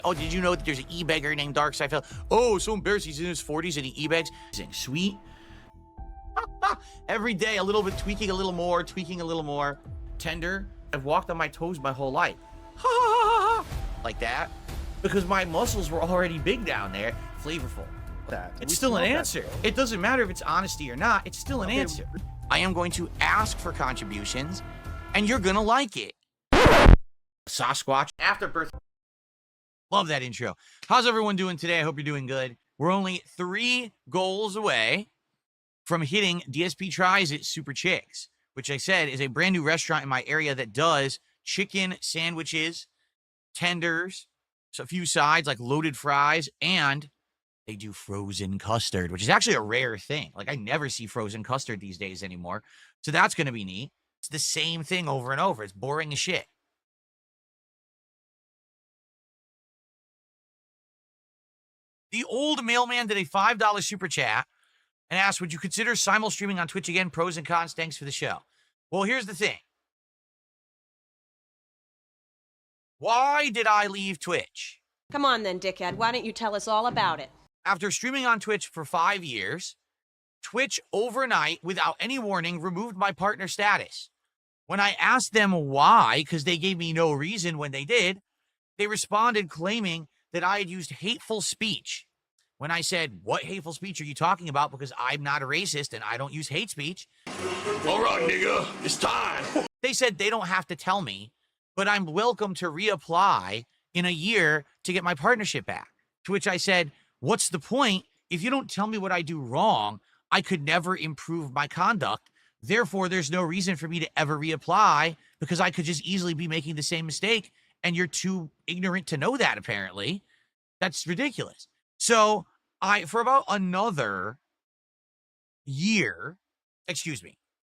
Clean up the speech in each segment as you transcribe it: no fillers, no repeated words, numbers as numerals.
Oh, did you know that there's an e-beggar named darksydephil? Oh, so embarrassed. He's in his 40s and he e-begs. Sweet. Every day, a little bit, tweaking a little more, Tender. I've walked on my toes my whole life. Like that. Because my muscles were already big down there. Flavorful. It's still an answer. It doesn't matter if it's honesty or not. It's still an answer. I am going to ask for contributions, and you're going to like it. Sasquatch. Afterbirth. Love that intro. How's everyone doing today? I hope you're doing good. We're only 3 goals away from hitting DSP Tries It Super Chicks, which I said is a brand new restaurant in my area that does chicken sandwiches, tenders, so a few sides like loaded fries, and they do frozen custard, which is actually a rare thing. Like, I never see frozen custard these days anymore. So that's going to be neat. It's the same thing over and over. It's boring as shit. The old mailman did a $5 super chat and asked, would you consider simul streaming on Twitch again? Pros and cons. Thanks for the show. Well, here's the thing. Why did I leave Twitch? Come on then, dickhead. Why don't you tell us all about it? After streaming on Twitch for 5 years, Twitch overnight, without any warning, removed my partner status. When I asked them why, because they gave me no reason when they did, they responded claiming that I had used hateful speech. When I said, what hateful speech are you talking about? Because I'm not a racist and I don't use hate speech. All right, nigga, it's time. They said they don't have to tell me, but I'm welcome to reapply in a year to get my partnership back. To which I said, what's the point? If you don't tell me what I do wrong, I could never improve my conduct. Therefore, there's no reason for me to ever reapply because I could just easily be making the same mistake. And you're too ignorant to know that, apparently. That's ridiculous. So for about another year,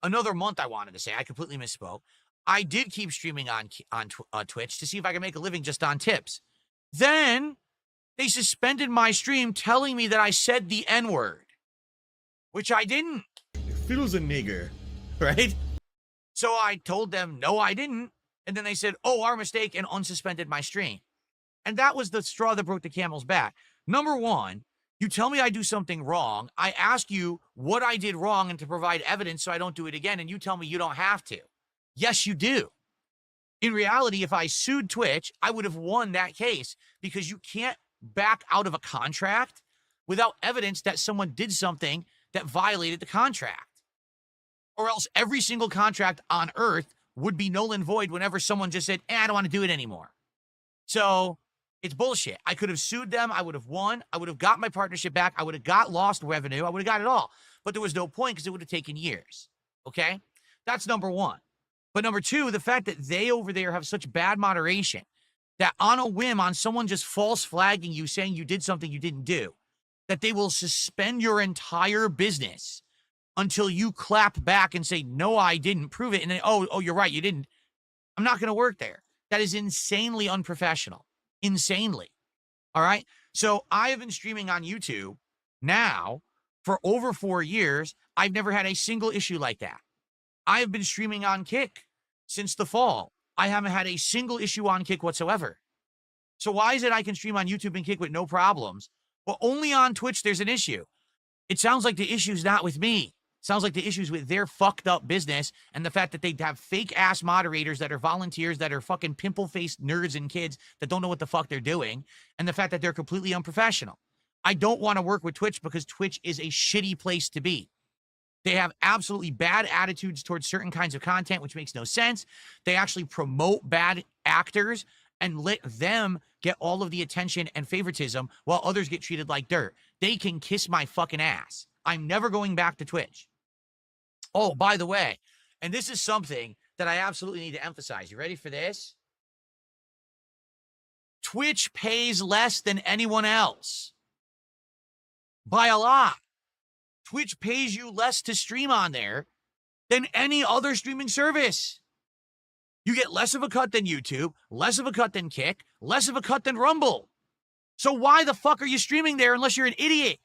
another month, I wanted to say, I completely misspoke. I did keep streaming on Twitch to see if I could make a living just on tips. Then they suspended my stream telling me that I said the N-word, which I didn't. Fiddle's a nigger, right? So I told them, no, I didn't. And then they said, oh, our mistake, and unsuspended my stream. And that was the straw that broke the camel's back. Number one, you tell me I do something wrong. I ask you what I did wrong and to provide evidence so I don't do it again. And you tell me you don't have to. Yes, you do. In reality, if I sued Twitch, I would have won that case because you can't back out of a contract without evidence that someone did something that violated the contract. Or else every single contract on earth would be null and void whenever someone just said, I don't want to do it anymore. So it's bullshit. I could have sued them. I would have won. I would have got my partnership back. I would have got lost revenue. I would have got it all. But there was no point because it would have taken years. Okay? That's number one. But number two, the fact that they over there have such bad moderation that on a whim, on someone just false flagging you, saying you did something you didn't do, that they will suspend your entire business until you clap back and say, no, I didn't, prove it. And then, oh, you're right, you didn't. I'm not going to work there. That is insanely unprofessional. Insanely. All right? So I have been streaming on YouTube now for over 4 years. I've never had a single issue like that. I have been streaming on Kick since the fall. I haven't had a single issue on Kick whatsoever. So why is it I can stream on YouTube and Kick with no problems, but only on Twitch there's an issue? It sounds like the issue's not with me. Sounds like the issues with their fucked up business and the fact that they have fake ass moderators that are volunteers that are fucking pimple faced nerds and kids that don't know what the fuck they're doing, and the fact that they're completely unprofessional. I don't want to work with Twitch because Twitch is a shitty place to be. They have absolutely bad attitudes towards certain kinds of content, which makes no sense. They actually promote bad actors and let them get all of the attention and favoritism while others get treated like dirt. They can kiss my fucking ass. I'm never going back to Twitch. Oh, by the way, and this is something that I absolutely need to emphasize. You ready for this? Twitch pays less than anyone else. By a lot. Twitch pays you less to stream on there than any other streaming service. You get less of a cut than YouTube, less of a cut than Kick, less of a cut than Rumble. So why the fuck are you streaming there unless you're an idiot?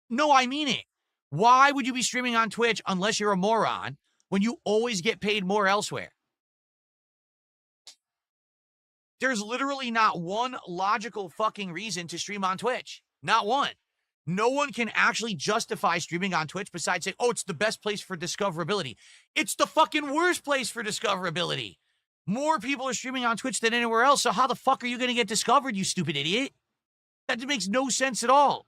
No, I mean it. Why would you be streaming on Twitch unless you're a moron when you always get paid more elsewhere? There's literally not one logical fucking reason to stream on Twitch. Not one. No one can actually justify streaming on Twitch besides saying, oh, it's the best place for discoverability. It's the fucking worst place for discoverability. More people are streaming on Twitch than anywhere else, so how the fuck are you going to get discovered, you stupid idiot? That makes no sense at all.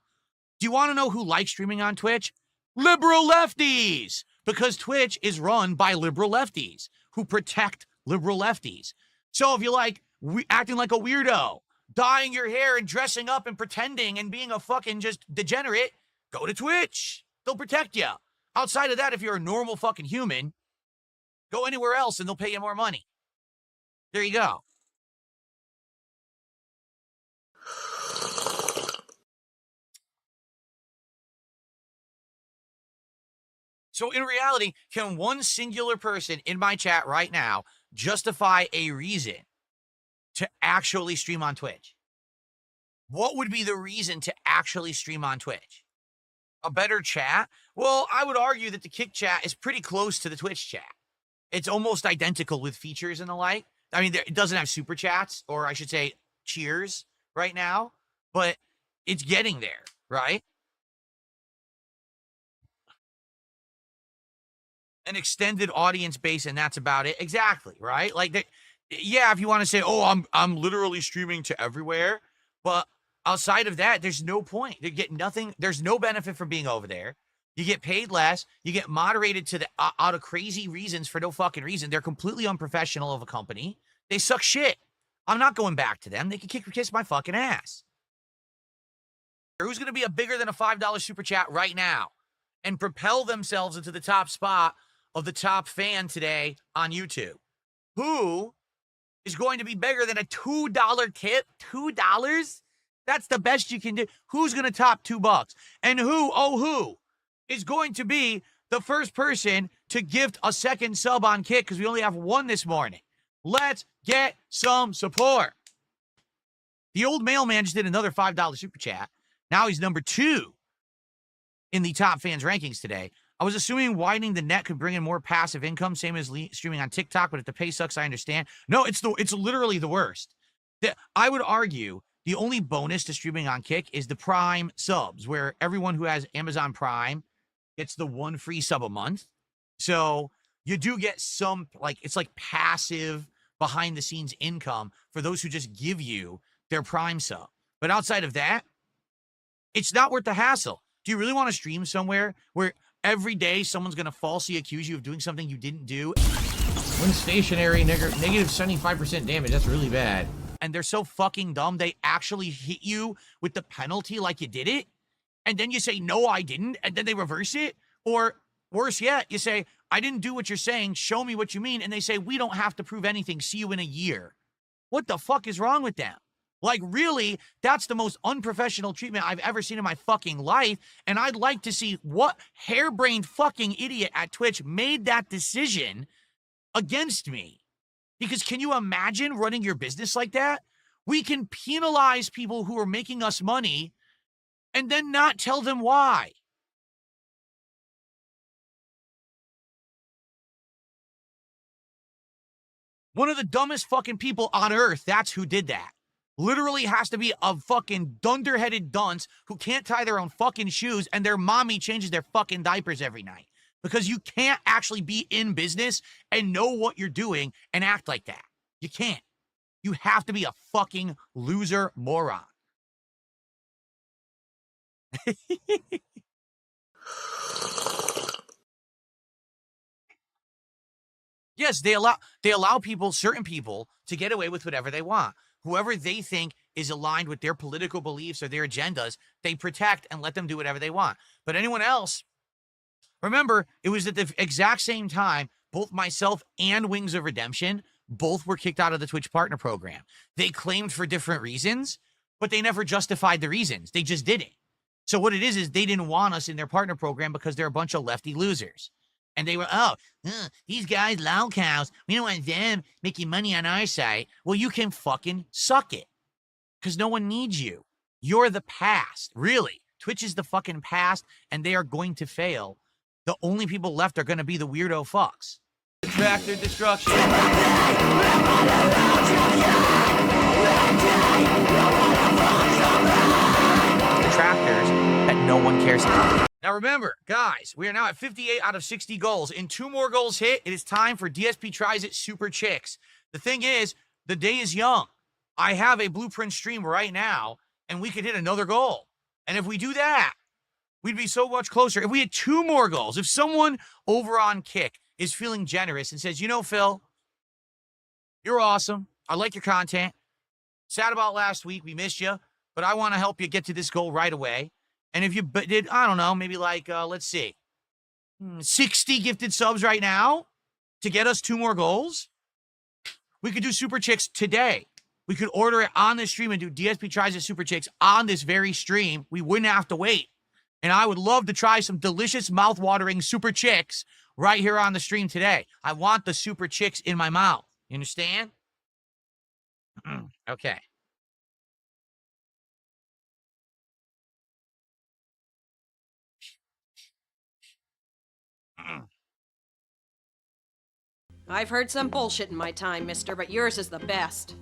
Do you want to know who likes streaming on Twitch? Liberal lefties! Because Twitch is run by liberal lefties who protect liberal lefties. So if you like acting like a weirdo, dyeing your hair and dressing up and pretending and being a fucking just degenerate, go to Twitch. They'll protect you. Outside of that, if you're a normal fucking human, go anywhere else and they'll pay you more money. There you go. So in reality, can one singular person in my chat right now justify a reason to actually stream on Twitch? What would be the reason to actually stream on Twitch? A better chat? Well, I would argue that the Kick chat is pretty close to the Twitch chat. It's almost identical with features and the like. I mean, it doesn't have super chats, or I should say cheers right now, but it's getting there, right? An extended audience base, and that's about it. Exactly, right? Like, yeah, if you want to say, oh, I'm literally streaming to everywhere, but outside of that, there's no point. You get nothing. There's no benefit from being over there. You get paid less. You get moderated to the out of crazy reasons for no fucking reason. They're completely unprofessional of a company. They suck shit. I'm not going back to them. They can kiss my fucking ass. Who's going to be a bigger than a $5 super chat right now and propel themselves into the top spot of the top fan today on YouTube? Who is going to be bigger than a $2 tip? $2? That's the best you can do. Who's going to top $2? And who is going to be the first person to gift a second sub on Kick, because we only have one this morning? Let's get some support. The old mailman just did another $5 super chat. Now he's number 2 in the top fans rankings today. I was assuming widening the net could bring in more passive income, same as streaming on TikTok, but if the pay sucks, I understand. No, it's literally the worst. I would argue the only bonus to streaming on Kick is the Prime subs, where everyone who has Amazon Prime gets the 1 free sub a month. So you do get some, like, it's like passive behind the scenes income for those who just give you their Prime sub. But outside of that, it's not worth the hassle. Do you really want to stream somewhere where every day someone's going to falsely accuse you of doing something you didn't do? When stationary, negative 75% damage, that's really bad. And they're so fucking dumb, they actually hit you with the penalty like you did it, and then you say, no, I didn't, and then they reverse it? Or worse yet, you say, I didn't do what you're saying, show me what you mean, and they say, we don't have to prove anything, see you in a year. What the fuck is wrong with them? Like, really, that's the most unprofessional treatment I've ever seen in my fucking life, and I'd like to see what harebrained fucking idiot at Twitch made that decision against me. Because can you imagine running your business like that? We can penalize people who are making us money and then not tell them why. One of the dumbest fucking people on earth, that's who did that. Literally has to be a fucking dunderheaded dunce who can't tie their own fucking shoes and their mommy changes their fucking diapers every night. Because you can't actually be in business and know what you're doing and act like that. You can't. You have to be a fucking loser moron. Yes, they allow people, certain people, to get away with whatever they want. Whoever they think is aligned with their political beliefs or their agendas, they protect and let them do whatever they want. But anyone else, remember, it was at the exact same time, both myself and Wings of Redemption, both were kicked out of the Twitch partner program. They claimed for different reasons, but they never justified the reasons. They just didn't. So what it is they didn't want us in their partner program because they're a bunch of lefty losers. And they were, these guys, Lolcows, we don't want them making money on our site. Well, you can fucking suck it. Because no one needs you. You're the past. Really. Twitch is the fucking past, and they are going to fail. The only people left are going to be the weirdo fucks. Detractor destruction. Detractors that no one cares about. Now remember, guys, we are now at 58 out of 60 goals. In 2 more goals hit, it is time for DSP Tries It Super Chicks. The thing is, the day is young. I have a blueprint stream right now, and we could hit another goal. And if we do that, we'd be so much closer. If we had 2 more goals, if someone over on Kick is feeling generous and says, you know, Phil, you're awesome. I like your content. Sad about last week. We missed you, but I want to help you get to this goal right away. And if you did, I don't know, maybe like, let's see, 60 gifted subs right now to get us 2 more goals, we could do Super Chicks today. We could order it on this stream and do DSP Tries It Super Chicks on this very stream. We wouldn't have to wait. And I would love to try some delicious, mouth-watering Super Chicks right here on the stream today. I want the Super Chicks in my mouth. You understand? Okay. I've heard some bullshit in my time, mister, but yours is the best.